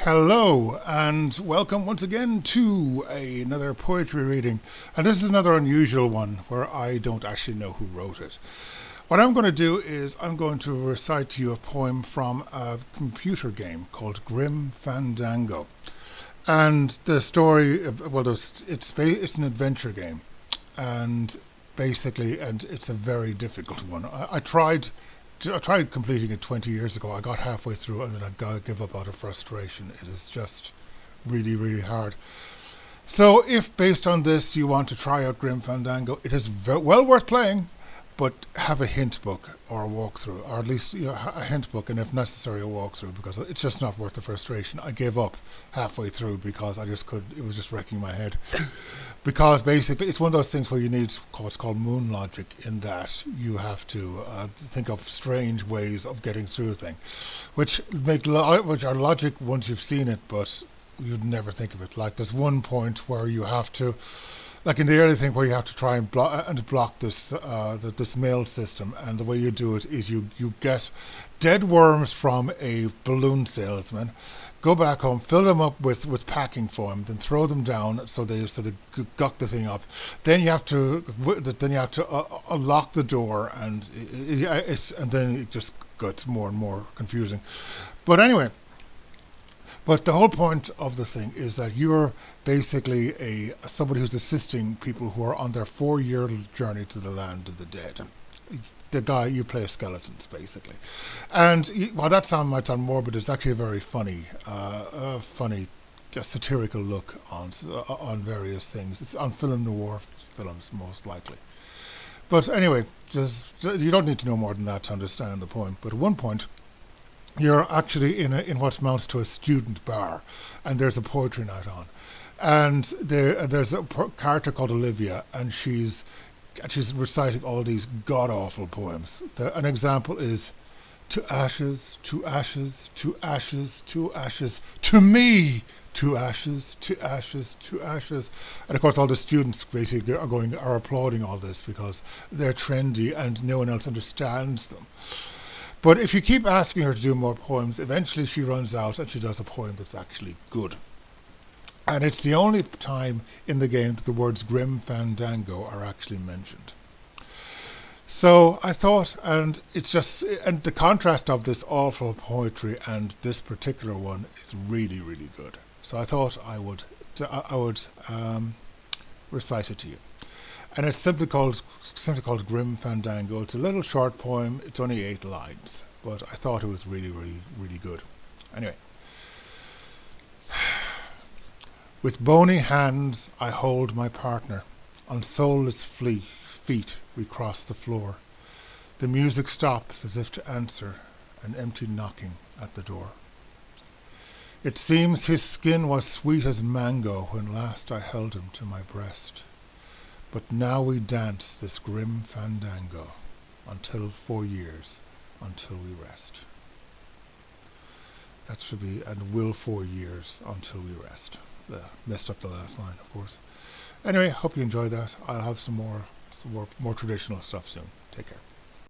Hello and welcome once again to another poetry reading. And this is another unusual one where I don't actually know who wrote it. What I'm going to do is I'm going to recite to you a poem from a computer game called Grim Fandango. And the story, it's an adventure game, and and it's a very difficult one. I tried completing it 20 years ago. I got halfway through and then I got to give up out of frustration. It is just really, really hard. So, if based on this you want to try out Grim Fandango, it is well worth playing, but have a hint book or a walkthrough, or at least a hint book, and if necessary, a walkthrough, because it's just not worth the frustration. I gave up halfway through because I just could. It was just wrecking my head. Because basically, it's one of those things where you need what's called moon logic, in that you have to think of strange ways of getting through a thing, which are logic once you've seen it, but you'd never think of it. Like there's one point where you have to, like in the early thing, where you have to try and block this mail system, and the way you do it is you get dead worms from a balloon salesman, go back home, fill them up with packing foam, then throw them down so they guck the thing up. Then you have to unlock the door, and then it just gets more and more confusing. But anyway. But the whole point of the thing is that you're basically somebody who's assisting people who are on their 4-year journey to the land of the dead. The guy, you play skeletons basically, and while might sound morbid, it's actually a very funny, satirical look on various things. It's on film noir films most likely. But anyway, just you don't need to know more than that to understand the point. But at one point, you're actually in what amounts to a student bar, and there's a poetry night on, and there's a character called Olivia, and she's reciting all these god awful poems. An example is, to ashes, to ashes, to ashes, to ashes, to me, to ashes, to ashes, to ashes. And of course all the students basically are applauding all this because they're trendy and no one else understands them. But if you keep asking her to do more poems, eventually she runs out and she does a poem that's actually good. And it's the only time in the game that the words Grim Fandango are actually mentioned. So I thought, and the contrast of this awful poetry and this particular one is really, really good. So I thought I would recite it to you. And it's simply called Grim Fandango. It's a little short poem. It's only 8 lines, but I thought it was really, really, really good. Anyway. With bony hands I hold my partner. On soulless feet we cross the floor. The music stops as if to answer an empty knocking at the door. It seems his skin was sweet as mango when last I held him to my breast. But now we dance this grim fandango until 4 years, until we rest. That should be, and will 4 years until we rest. Messed up the last line, of course. Anyway, hope you enjoyed that. I'll have some more traditional stuff soon. Take care.